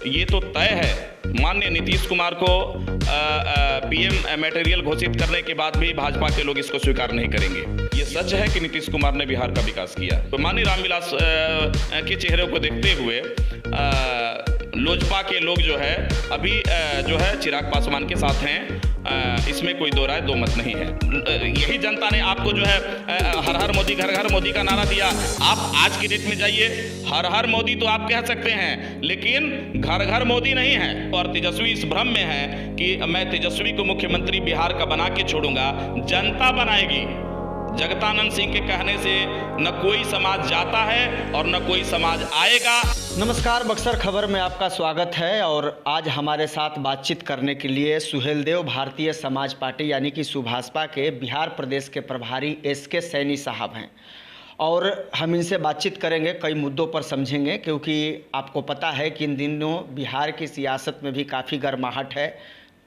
ये तो तय है, माननीय नीतीश कुमार को पीएम मटेरियल घोषित करने के बाद भी भाजपा के लोग इसको स्वीकार नहीं करेंगे। ये सच है कि नीतीश कुमार ने बिहार का विकास किया। तो माननीय रामविलास के चेहरे को देखते हुए लोजपा के लोग जो है अभी जो है चिराग पासवान के साथ हैं, इसमें कोई दो राय दो मत नहीं है। यही जनता ने आपको जो है हर हर मोदी घर घर मोदी का नारा दिया। आप आज की डेट में जाइए, हर हर मोदी तो आप कह सकते हैं, लेकिन घर घर मोदी नहीं है। और तेजस्वी इस भ्रम में है कि मैं तेजस्वी को मुख्यमंत्री बिहार का बना के छोड़ूंगा, जनता बनाएगी। जगदानंद सिंह के कहने से न कोई समाज जाता है और न कोई समाज आएगा। नमस्कार, बक्सर खबर में आपका स्वागत है। और आज हमारे साथ बातचीत करने के लिए सुहेलदेव भारतीय समाज पार्टी यानी कि सुभाषपा के बिहार प्रदेश के प्रभारी एसके सैनी साहब हैं और हम इनसे बातचीत करेंगे, कई मुद्दों पर समझेंगे, क्योंकि आपको पता है कि इन दिनों बिहार की सियासत में भी काफ़ी गर्माहट है।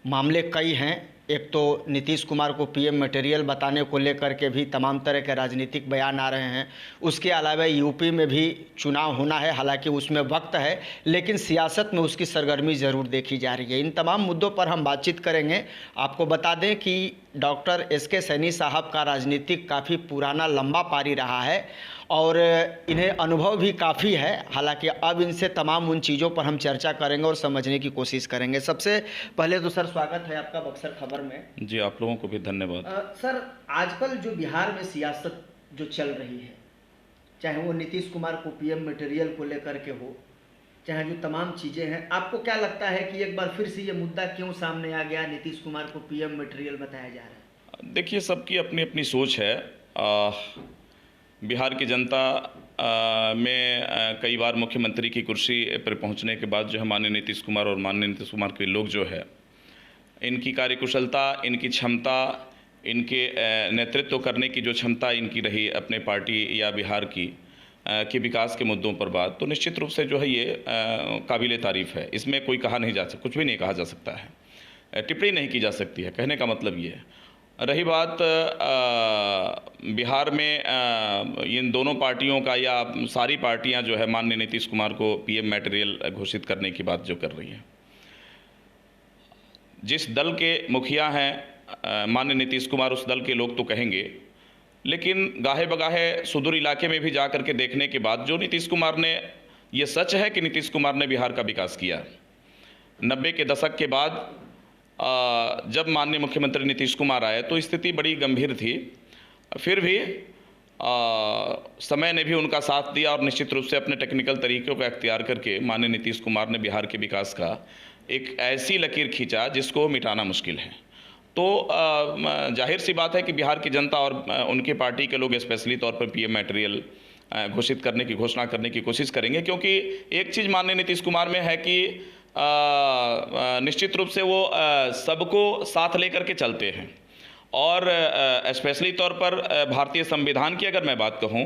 मामले कई हैं। एक तो नीतीश कुमार को पीएम मटेरियल बताने को लेकर के भी तमाम तरह के राजनीतिक बयान आ रहे हैं। उसके अलावा यूपी में भी चुनाव होना है, हालांकि उसमें वक्त है, लेकिन सियासत में उसकी सरगर्मी ज़रूर देखी जा रही है। इन तमाम मुद्दों पर हम बातचीत करेंगे। आपको बता दें कि डॉक्टर एसके सैनी साहब का राजनीतिक काफ़ी पुराना लंबा पारी रहा है और इन्हें अनुभव भी काफ़ी है। हालांकि अब इनसे तमाम उन चीज़ों पर हम चर्चा करेंगे और समझने की कोशिश करेंगे। सबसे पहले तो सर स्वागत है आपका बक्सर खबर में। जी, आप लोगों को भी धन्यवाद। सर, आजकल जो बिहार में सियासत जो चल रही है, चाहे वो नीतीश कुमार को पीएम मटेरियल को लेकर के हो, चाहे जो तमाम चीज़ें हैं, आपको क्या लगता है कि एक बार फिर से ये मुद्दा क्यों सामने आ गया, नीतीश कुमार को पीएम मटेरियल बताया जा रहा है? देखिए, सबकी अपनी अपनी सोच है। बिहार की जनता में कई बार मुख्यमंत्री की कुर्सी पर पहुंचने के बाद जो है माननीय नीतीश कुमार और माननीय नीतीश कुमार के लोग जो है, इनकी कार्यकुशलता, इनकी क्षमता, इनके नेतृत्व करने की जो क्षमता इनकी रही अपने पार्टी या बिहार की के विकास के मुद्दों पर बात, तो निश्चित रूप से जो है ये काबिले तारीफ़ है। इसमें कोई कहा नहीं जा सकता, कुछ भी नहीं कहा जा सकता है, टिप्पणी नहीं की जा सकती है। कहने का मतलब ये है। रही बात बिहार में इन दोनों पार्टियों का या सारी पार्टियां जो है माननीय नीतीश कुमार को पीएम मटेरियल घोषित करने की बात जो कर रही हैं, जिस दल के मुखिया हैं माननीय नीतीश कुमार, उस दल के लोग तो कहेंगे, लेकिन गाहे बगाहे सुदूर इलाके में भी जा कर के देखने के बाद जो नीतीश कुमार ने, ये सच है कि नीतीश कुमार ने बिहार का विकास किया। 90 के दशक के बाद जब माननीय मुख्यमंत्री नीतीश कुमार आए तो स्थिति बड़ी गंभीर थी, फिर भी समय ने भी उनका साथ दिया और निश्चित रूप से अपने टेक्निकल तरीक़ों का इख्तियार करके माननीय नीतीश कुमार ने बिहार के विकास का एक ऐसी लकीर खींचा जिसको मिटाना मुश्किल है। तो जाहिर सी बात है कि बिहार की जनता और उनकी पार्टी के लोग स्पेशली तौर पर पीएम मटेरियल घोषित करने की, घोषणा करने की कोशिश करेंगे, क्योंकि एक चीज़ माननीय नीतीश कुमार में है कि निश्चित रूप से वो सबको साथ लेकर के चलते हैं। और स्पेशली तौर पर भारतीय संविधान की अगर मैं बात कहूँ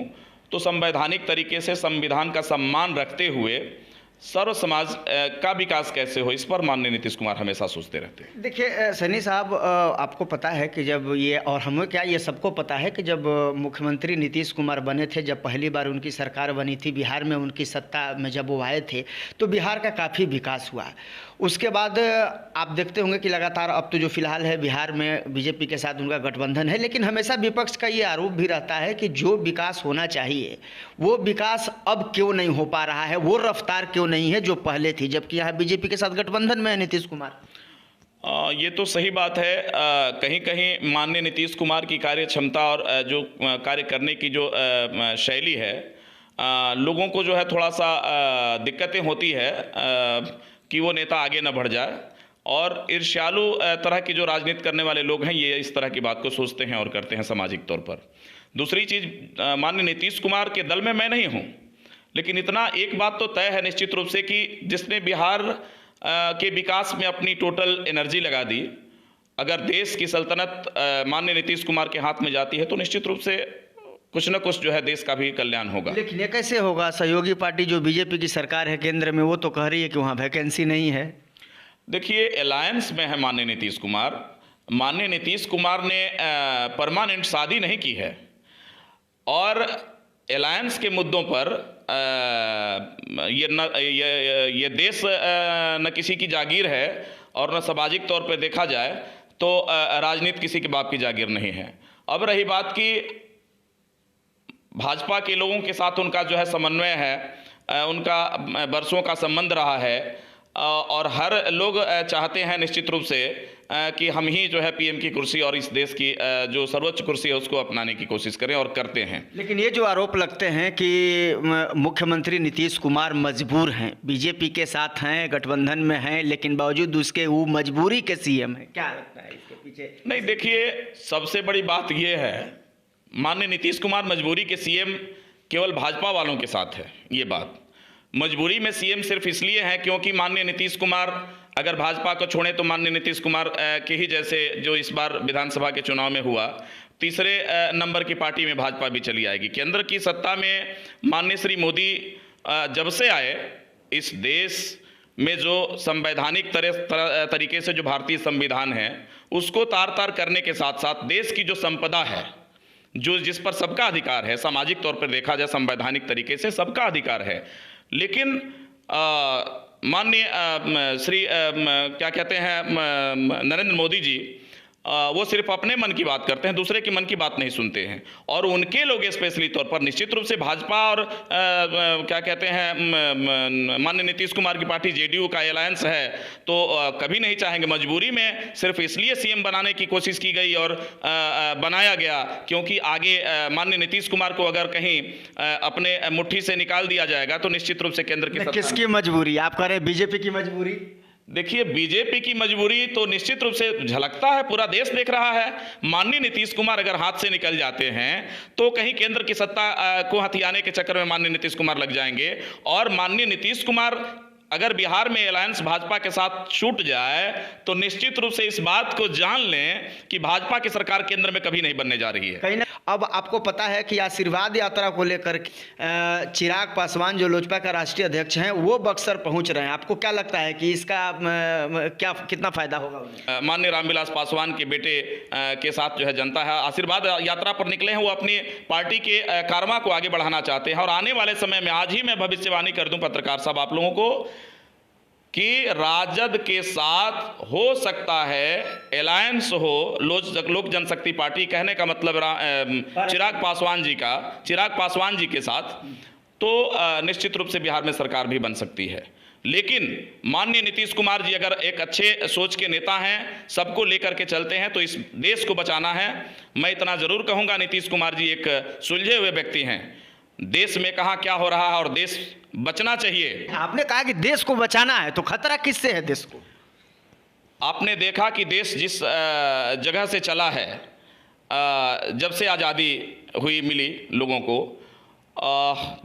तो संवैधानिक तरीके से संविधान का सम्मान रखते हुए सर्व समाज का विकास कैसे हो, इस पर माननीय नीतीश कुमार हमेशा सोचते रहते हैं। देखिए सैनी साहब, आपको पता है कि जब ये, और हमें क्या, ये सबको पता है कि जब मुख्यमंत्री नीतीश कुमार बने थे, जब पहली बार उनकी सरकार बनी थी, बिहार में उनकी सत्ता में जब वो आए थे तो बिहार का काफ़ी विकास हुआ। उसके बाद आप देखते होंगे कि लगातार, अब तो जो फिलहाल है बिहार में बीजेपी के साथ उनका गठबंधन है, लेकिन हमेशा विपक्ष का ये आरोप भी रहता है कि जो विकास होना चाहिए वो विकास अब क्यों नहीं हो पा रहा है, वो रफ्तार क्यों नहीं है जो पहले थी, जबकि यहाँ बीजेपी के साथ गठबंधन में है नीतीश कुमार। ये तो सही बात है। कहीं कहीं माननीय नीतीश कुमार की कार्य क्षमता और जो कार्य करने की जो शैली है, लोगों को जो है थोड़ा सा दिक्कतें होती है कि वो नेता आगे न बढ़ जाए, और ईर्ष्यालु तरह की जो राजनीति करने वाले लोग हैं ये इस तरह की बात को सोचते हैं और करते हैं सामाजिक तौर पर। दूसरी चीज़, माननीय नीतीश कुमार के दल में मैं नहीं हूँ, लेकिन इतना एक बात तो तय है निश्चित रूप से कि जिसने बिहार के विकास में अपनी टोटल एनर्जी लगा दी, अगर देश की सल्तनत माननीय नीतीश कुमार के हाथ में जाती है तो निश्चित रूप से कुछ न कुछ जो है देश का भी कल्याण होगा। लेकिन ये कैसे होगा? सहयोगी पार्टी जो बीजेपी की सरकार है केंद्र में, वो तो कह रही है कि वहाँ वैकेंसी नहीं है। देखिए, अलायंस में है माननीय नीतीश कुमार। माननीय नीतीश कुमार ने परमानेंट शादी नहीं की है, और अलायंस के मुद्दों पर ये देश न किसी की जागीर है और न सामाजिक तौर पे देखा जाए तो राजनीति किसी के बाप की जागीर नहीं है। अब रही बात कि भाजपा के लोगों के साथ उनका जो है समन्वय है, उनका बरसों का संबंध रहा है और हर लोग चाहते हैं निश्चित रूप से कि हम ही जो है पीएम की कुर्सी और इस देश की जो सर्वोच्च कुर्सी है उसको अपनाने की कोशिश करें और करते हैं। लेकिन ये जो आरोप लगते हैं कि मुख्यमंत्री नीतीश कुमार मजबूर हैं, बीजेपी के साथ हैं, गठबंधन में हैं, लेकिन बावजूद उसके वो मजबूरी के सीएम हैं, क्या लगता है इसके पीछे? नहीं, देखिए, सबसे बड़ी बात ये है, माननीय नीतीश कुमार मजबूरी के सीएम केवल भाजपा वालों के साथ है। ये बात मजबूरी में सीएम सिर्फ इसलिए है क्योंकि माननीय नीतीश कुमार अगर भाजपा को छोड़ें तो माननीय नीतीश कुमार के ही जैसे जो इस बार विधानसभा के चुनाव में हुआ, तीसरे नंबर की पार्टी में भाजपा भी चली आएगी। केंद्र की सत्ता में माननीय श्री मोदी जब से आए, इस देश में जो संवैधानिक तरीके से जो भारतीय संविधान है उसको तार तार करने के साथ साथ देश की जो संपदा है, जो जिस पर सबका अधिकार है, सामाजिक तौर पर देखा जाए संवैधानिक तरीके से सबका अधिकार है, लेकिन माननीय श्री क्या कहते हैं नरेंद्र मोदी जी, वो सिर्फ अपने मन की बात करते हैं, दूसरे के मन की बात नहीं सुनते हैं। और उनके लोग स्पेशली तौर पर निश्चित रूप से भाजपा और क्या कहते हैं माननीय नीतीश कुमार की पार्टी जेडीयू का अलायंस है, तो कभी नहीं चाहेंगे। मजबूरी में सिर्फ इसलिए सीएम बनाने की कोशिश की गई और बनाया गया क्योंकि आगे माननीय नीतीश कुमार को अगर कहीं अपने मुट्ठी से निकाल दिया जाएगा तो निश्चित रूप से केंद्र की किसकी मजबूरी? आप कह रहे हैं बीजेपी की मजबूरी? देखिए, बीजेपी की मजबूरी तो निश्चित रूप से झलकता है, पूरा देश देख रहा है। माननीय नीतीश कुमार अगर हाथ से निकल जाते हैं तो कहीं केंद्र की सत्ता को हथियाने के चक्कर में माननीय नीतीश कुमार लग जाएंगे, और माननीय नीतीश कुमार अगर बिहार में अलायंस भाजपा के साथ छूट जाए तो निश्चित रूप से इस बात को जान लें कि भाजपा की सरकार केंद्र में कभी नहीं बनने जा रही है। कहीं ना अब आपको पता है कि आशीर्वाद यात्रा को लेकर चिराग पासवान जो लोजपा का राष्ट्रीय अध्यक्ष हैं वो बक्सर पहुंच रहे हैं। आपको क्या लगता है कि इसका कितना फायदा होगा? माननीय रामविलास पासवान के बेटे के साथ जो है जनता है आशीर्वाद यात्रा पर निकले हैं, वो अपनी पार्टी के कारवा को आगे बढ़ाना चाहते हैं। और आने वाले समय में आज ही मैं भविष्यवाणी कर दूं पत्रकार साहब आप लोगों को कि राजद के साथ हो सकता है अलायंस हो लोक जनशक्ति पार्टी, कहने का मतलब चिराग पासवान जी के साथ, तो निश्चित रूप से बिहार में सरकार भी बन सकती है। लेकिन माननीय नीतीश कुमार जी अगर एक अच्छे सोच के नेता हैं, सबको लेकर के चलते हैं, तो इस देश को बचाना है। मैं इतना जरूर कहूँगा, नीतीश कुमार जी एक सुलझे हुए व्यक्ति हैं। देश में कहाँ क्या हो रहा है और देश बचना चाहिए। आपने कहा कि देश को बचाना है, तो खतरा किससे है देश को? आपने देखा कि देश जिस जगह से चला है, जब से आज़ादी हुई मिली लोगों को,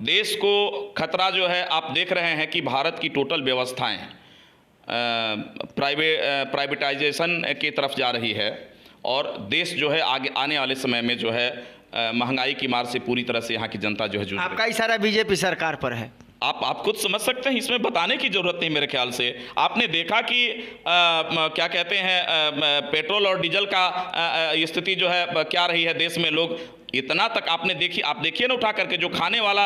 देश को खतरा जो है आप देख रहे हैं कि भारत की टोटल व्यवस्थाएं प्राइवेटाइजेशन की तरफ जा रही है और देश जो है आगे आने वाले समय में जो है महंगाई की मार से पूरी तरह से यहाँ की जनता जो है जूझ रही है। आपका इशारा बीजेपी सरकार पर है। आप खुद समझ सकते हैं, इसमें बताने की जरूरत नहीं मेरे ख्याल से। आपने देखा कि क्या कहते हैं पेट्रोल और डीजल का स्थिति जो है क्या रही है देश में। लोग इतना तक आप देखिए ना उठा करके, जो खाने वाला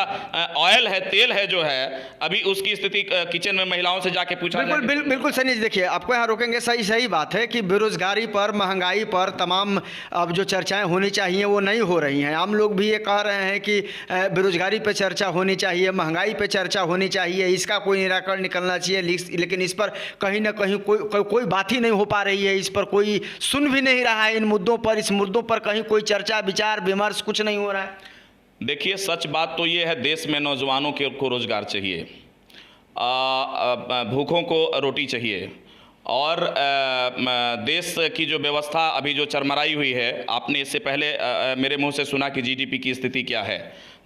ऑयल है, तेल है जो है, अभी उसकी स्थिति किचन में महिलाओं से जाके पूछा। बिल्कुल सनी जी, देखिए आपको यहाँ रोकेंगे, सही बात है कि बेरोजगारी पर, महंगाई पर तमाम अब जो चर्चाएं होनी चाहिए वो नहीं हो रही हैं। आम लोग भी ये कह रहे हैं कि बेरोजगारी पे चर्चा होनी चाहिए, महंगाई पे चर्चा होनी चाहिए, इसका कोई निराकरण निकलना चाहिए, लेकिन इस पर कहीं ना कहीं कोई बात ही नहीं हो पा रही है। इस पर कोई सुन भी नहीं रहा है। इन मुद्दों पर कहीं कोई चर्चा, विचार विमर्श कुछ नहीं हो रहा है। देखिए, सच बात तो ये है, देश में नौजवानों को रोजगार चाहिए, भूखों को रोटी चाहिए, और देश की जो व्यवस्था अभी जो चरमराई हुई है, आपने इससे पहले मेरे मुंह से सुना कि जीडीपी की स्थिति क्या है,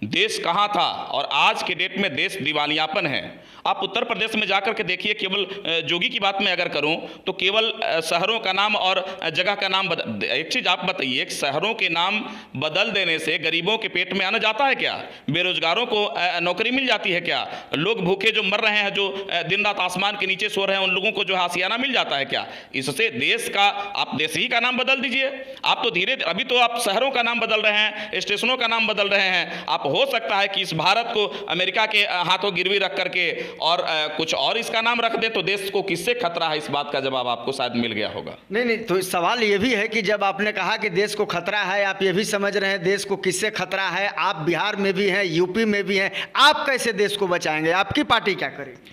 देश कहाँ था और आज के डेट में देश दिवालियापन है। आप उत्तर प्रदेश में जाकर के देखिए, केवल जोगी की बात मैं अगर करूं तो केवल शहरों का नाम और जगह का नाम एक चीज़ आप बताइए, शहरों के नाम बदल देने से गरीबों के पेट में अन्न जाता है क्या? बेरोजगारों को नौकरी मिल जाती है क्या? लोग भूखे जो मर रहे हैं, जो दिन रात आसमान के नीचे सो रहे हैं, उन लोगों को जो हासियाना मिल जाता है क्या? इससे देश का, आप देश ही का नाम बदल दीजिए। आप तो अभी तो आप शहरों का नाम बदल रहे हैं, स्टेशनों का नाम बदल रहे हैं, आप हो सकता है कि इस भारत को अमेरिका के हाथों गिरवी रख करके और कुछ और इसका नाम रख दे, तो देश को किससे खतरा है, इस बात का जवाब आपको शायद मिल गया होगा। नहीं, तो सवाल ये भी है कि जब आपने कहा कि देश को खतरा है, आप ये भी समझ रहे हैं देश को किससे खतरा है। आप बिहार में भी हैं, यूपी में भी हैं, आप कैसे देश को बचाएंगे? आपकी पार्टी क्या करेगी?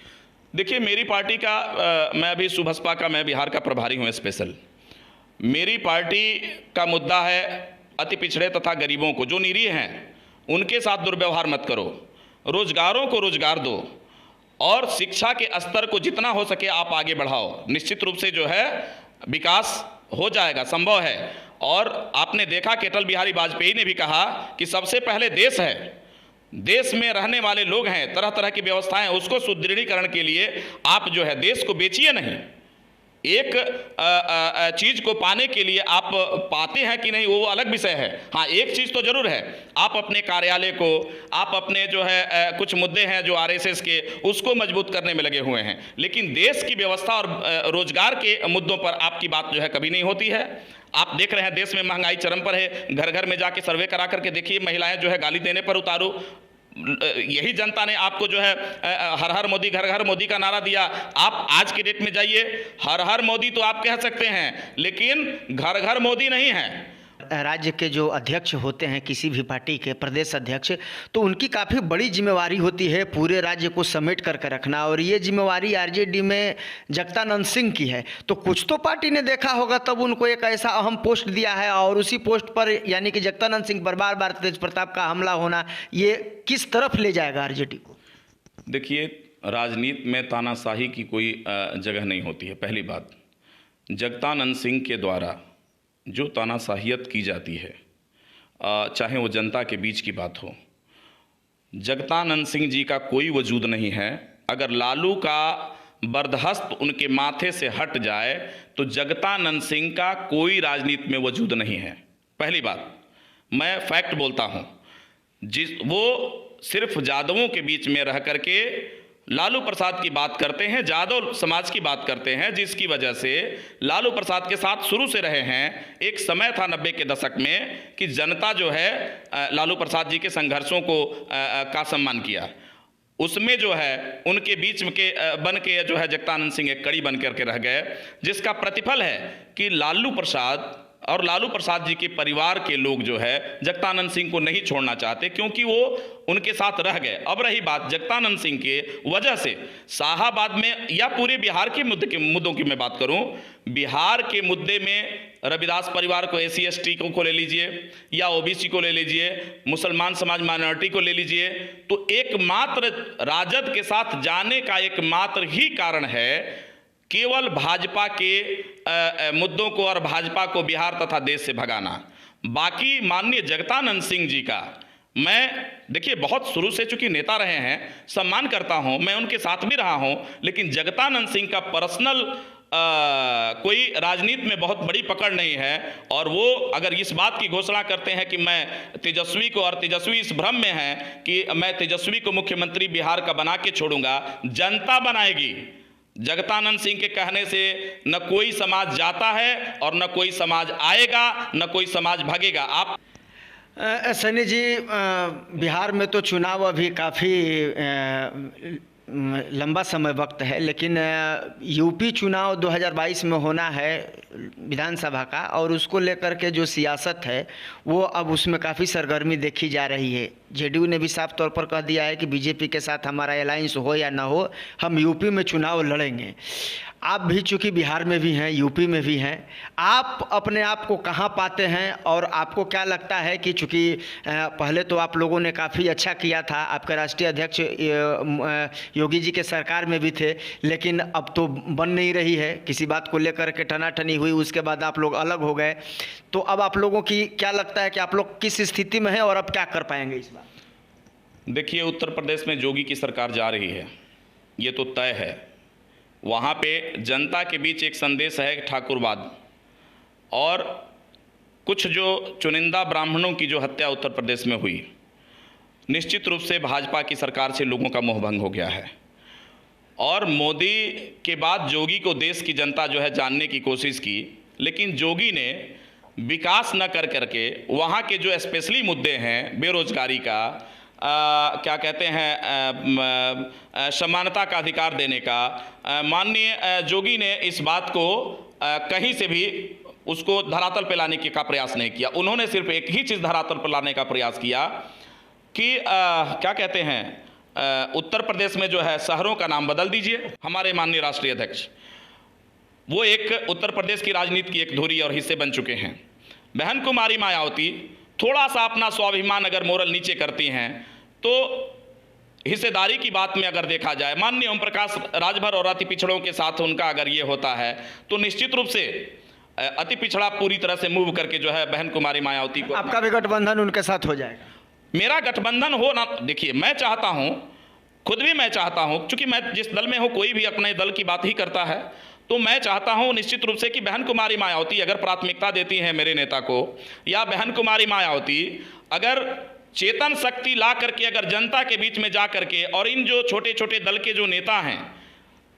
देखिए, मेरी पार्टी का मैं अभी सुभाषपा का, मैं बिहार का प्रभारी हूँ स्पेशल। मेरी पार्टी का मुद्दा है अति पिछड़े तथा गरीबों को, जो निरीह हैं उनके साथ दुर्व्यवहार मत करो, रोजगारों को रोजगार दो और शिक्षा के स्तर को जितना हो सके आप आगे बढ़ाओ। निश्चित रूप से जो है विकास हो जाएगा, संभव है। और आपने देखा कि अटल बिहारी वाजपेयी ने भी कहा कि सबसे पहले देश है, देश में रहने वाले लोग हैं, तरह तरह की व्यवस्थाएं, उसको सुदृढ़ीकरण के लिए आप जो है देश को बेचिए नहीं। एक चीज़ को पाने के लिए आप पाते हैं कि नहीं वो अलग विषय है। हाँ, एक चीज़ तो जरूर है, आप अपने कार्यालय को, आप अपने जो है कुछ मुद्दे हैं जो आरएसएस के, उसको मजबूत करने में लगे हुए हैं, लेकिन देश की व्यवस्था और रोजगार के मुद्दों पर आपकी बात जो है कभी नहीं होती है। आप देख रहे हैं देश में महंगाई चरम पर है, घर घर में जाके सर्वे करा करके देखिए, महिलाएं जो है गाली देने पर उतारू। यही जनता ने आपको जो है हर हर मोदी, घर घर मोदी का नारा दिया। आप आज के डेट में जाइए, हर हर मोदी तो आप कह सकते हैं, लेकिन घर घर मोदी नहीं है। राज्य के जो अध्यक्ष होते हैं किसी भी पार्टी के, प्रदेश अध्यक्ष, तो उनकी काफ़ी बड़ी जिम्मेवारी होती है पूरे राज्य को समेट करके रखना, और ये जिम्मेवारी आरजेडी में जगदानंद सिंह की है। तो कुछ तो पार्टी ने देखा होगा, तब उनको एक ऐसा अहम पोस्ट दिया है, और उसी पोस्ट पर यानी कि जगदानंद सिंह पर बार बार तेज प्रताप का हमला होना, ये किस तरफ ले जाएगा आरजेडी को? देखिए, राजनीति में तानाशाही की कोई जगह नहीं होती है। पहली बात, जगदानंद सिंह के द्वारा जो तानाशाहियत की जाती है, चाहे वो जनता के बीच की बात हो, जगदानंद सिंह जी का कोई वजूद नहीं है। अगर लालू का बर्दहस्त उनके माथे से हट जाए तो जगदानंद सिंह का कोई राजनीति में वजूद नहीं है। पहली बात, मैं फैक्ट बोलता हूँ, वो सिर्फ यादवों के बीच में रह करके लालू प्रसाद की बात करते हैं, यादव समाज की बात करते हैं, जिसकी वजह से लालू प्रसाद के साथ शुरू से रहे हैं। एक समय था 90 के दशक में कि जनता जो है लालू प्रसाद जी के संघर्षों को का सम्मान किया। उसमें जो है उनके बीच में के बन के जो है जगदानंद सिंह एक कड़ी बन करके रह गए, जिसका प्रतिफल है कि लालू प्रसाद और लालू प्रसाद जी के परिवार के लोग जो है जगदानंद सिंह को नहीं छोड़ना चाहते, क्योंकि वो उनके साथ रह गए। अब रही बात जगदानंद सिंह के वजह से शाहाबाद में या पूरे बिहार के मुद्दों की मैं बात करूं, बिहार के मुद्दे में रविदास परिवार को, SC ST को ले लीजिए या OBC को ले लीजिए, मुसलमान समाज माइनॉरिटी को ले लीजिए, तो एकमात्र राजद के साथ जाने का एकमात्र ही कारण है केवल भाजपा के मुद्दों को और भाजपा को बिहार तथा देश से भगाना। बाकी माननीय जगदानंद सिंह जी का मैं, देखिए, बहुत शुरू से चूंकि नेता रहे हैं, सम्मान करता हूं, मैं उनके साथ भी रहा हूं, लेकिन जगदानंद सिंह का पर्सनल कोई राजनीति में बहुत बड़ी पकड़ नहीं है। और वो अगर इस बात की घोषणा करते हैं कि मैं तेजस्वी को, और तेजस्वी इस भ्रम में है कि मैं तेजस्वी को मुख्यमंत्री बिहार का बना के छोड़ूंगा, जनता बनाएगी। जगदानंद सिंह के कहने से न कोई समाज जाता है और न कोई समाज आएगा, न कोई समाज भागेगा। आप सैनी जी, बिहार में तो चुनाव अभी काफ़ी लंबा समय वक्त है, लेकिन यूपी चुनाव 2022 में होना है विधानसभा का, और उसको लेकर के जो सियासत है वो अब उसमें काफ़ी सरगर्मी देखी जा रही है। जेडीयू ने भी साफ तौर पर कह दिया है कि बीजेपी के साथ हमारा अलायंस हो या ना हो, हम यूपी में चुनाव लड़ेंगे। आप भी चूँकि बिहार में भी हैं, यूपी में भी हैं, आप अपने आप को कहाँ पाते हैं, और आपको क्या लगता है कि चूँकि पहले तो आप लोगों ने काफ़ी अच्छा किया था, आपके राष्ट्रीय अध्यक्ष योगी जी के सरकार में भी थे, लेकिन अब तो बन नहीं रही है, किसी बात को लेकर के टनाटनी हुई, उसके बाद आप लोग अलग हो गए, तो अब आप लोगों की क्या लगता है कि आप लोग किस स्थिति में हैं और अब क्या कर पाएंगे इस बार? देखिए, उत्तर प्रदेश में योगी की सरकार जा रही है, ये तो तय है। वहाँ पे जनता के बीच एक संदेश है ठाकुरवाद, और कुछ जो चुनिंदा ब्राह्मणों की जो हत्या उत्तर प्रदेश में हुई, निश्चित रूप से भाजपा की सरकार से लोगों का मोहभंग हो गया है। और मोदी के बाद जोगी को देश की जनता जो है जानने की कोशिश की, लेकिन जोगी ने विकास न कर करके वहाँ के जो स्पेशली मुद्दे हैं, बेरोजगारी का, क्या कहते हैं समानता का अधिकार देने का, माननीय जोगी ने इस बात को कहीं से भी उसको धरातल पे लाने का प्रयास नहीं किया। उन्होंने सिर्फ एक ही चीज़ धरातल पर लाने का प्रयास किया कि क्या कहते हैं उत्तर प्रदेश में जो है शहरों का नाम बदल दीजिए। हमारे माननीय राष्ट्रीय अध्यक्ष वो एक उत्तर प्रदेश की राजनीति की एक धुरी और हिस्से बन चुके हैं। बहन कुमारी मायावती थोड़ा सा अपना स्वाभिमान अगर मोरल नीचे करती हैं तो हिस्सेदारी की बात में अगर देखा जाए, माननीय ओम प्रकाश राजभर और अति पिछड़ों के साथ उनका अगर ये होता है तो निश्चित रूप से अति पिछड़ा पूरी तरह से मूव करके जो है बहन कुमारी मायावती को, आपका भी गठबंधन उनके साथ हो जाएगा। मेरा गठबंधन हो ना, देखिए मैं चाहता हूं, खुद भी मैं चाहता हूं, क्योंकि मैं जिस दल में हूं कोई भी अपने दल की बात ही करता है, तो मैं चाहता हूं निश्चित रूप से कि बहन कुमारी मायावती अगर प्राथमिकता देती हैं मेरे नेता को, या बहन कुमारी मायावती अगर चेतन शक्ति ला करके अगर जनता के बीच में जा करके और इन जो छोटे छोटे दल के जो नेता हैं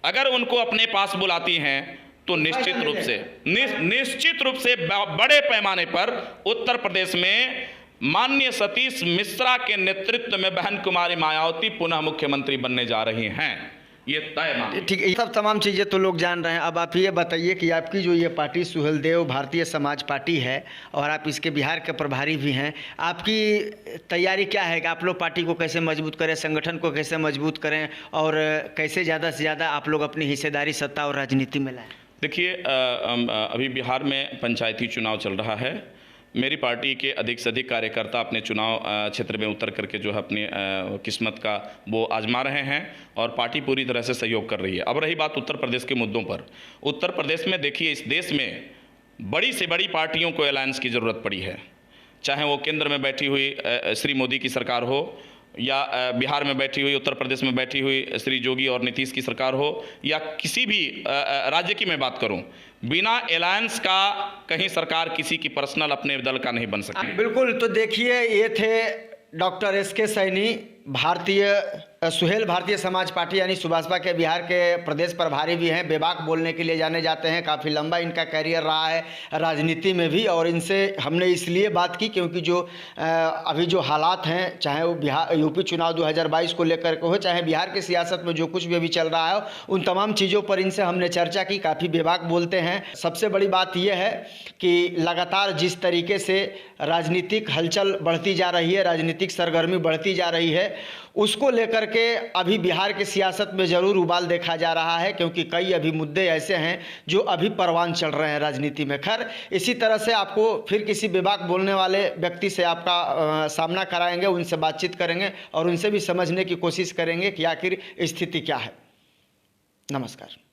अगर उनको अपने पास बुलाती हैं तो निश्चित रूप से बड़े पैमाने पर उत्तर प्रदेश में माननीय सतीश मिश्रा के नेतृत्व में बहन कुमारी मायावती पुनः मुख्यमंत्री बनने जा रही हैं। ये तय मान। ठीक है, सब तमाम चीज़ें तो लोग जान रहे हैं। अब आप ये बताइए कि आपकी जो ये पार्टी सुहेलदेव भारतीय समाज पार्टी है और आप इसके बिहार के प्रभारी भी हैं, आपकी तैयारी क्या है कि आप लोग पार्टी को कैसे मजबूत करें, संगठन को कैसे मजबूत करें और कैसे ज़्यादा से ज़्यादा आप लोग अपनी हिस्सेदारी सत्ता और राजनीति में लाएं? देखिए, अभी बिहार में पंचायती चुनाव चल रहा है। मेरी पार्टी के अधिक से अधिक कार्यकर्ता अपने चुनाव क्षेत्र में उतर करके जो है अपनी किस्मत का वो आजमा रहे हैं और पार्टी पूरी तरह से सहयोग कर रही है। अब रही बात उत्तर प्रदेश के मुद्दों पर, उत्तर प्रदेश में देखिए इस देश में बड़ी से बड़ी पार्टियों को अलायंस की ज़रूरत पड़ी है, चाहे वो केंद्र में बैठी हुई श्री मोदी की सरकार हो या बिहार में बैठी हुई, उत्तर प्रदेश में बैठी हुई श्री योगी और नीतीश की सरकार हो, या किसी भी राज्य की मैं बात करूं, बिना अलायंस का कहीं सरकार किसी की पर्सनल अपने दल का नहीं बन सकती। बिल्कुल। तो देखिए, ये थे doctor S K. Saini, Suhail Bharatiya Samaj party यानी सुभाषपा के बिहार के प्रदेश प्रभारी भी हैं। बेबाक बोलने के लिए जाने जाते हैं, काफ़ी लंबा इनका कैरियर रहा है राजनीति में भी। और इनसे हमने इसलिए बात की क्योंकि जो अभी जो हालात हैं, चाहे वो बिहार यूपी चुनाव 2022 को लेकर के हो, चाहे बिहार की सियासत में जो कुछ भी अभी चल रहा है, उन तमाम चीज़ों पर इनसे हमने चर्चा की। काफ़ी बेबाक बोलते हैं। सबसे बड़ी बात यह है कि लगातार जिस तरीके से राजनीतिक हलचल बढ़ती जा रही है, राजनीतिक सरगर्मी बढ़ती जा रही है, उसको लेकर के अभी बिहार की सियासत में ज़रूर उबाल देखा जा रहा है, क्योंकि कई अभी मुद्दे ऐसे हैं जो अभी परवान चल रहे हैं राजनीति में। खैर, इसी तरह से आपको फिर किसी बेबाक बोलने वाले व्यक्ति से आपका सामना कराएंगे, उनसे बातचीत करेंगे और उनसे भी समझने की कोशिश करेंगे कि आखिर स्थिति क्या है। नमस्कार।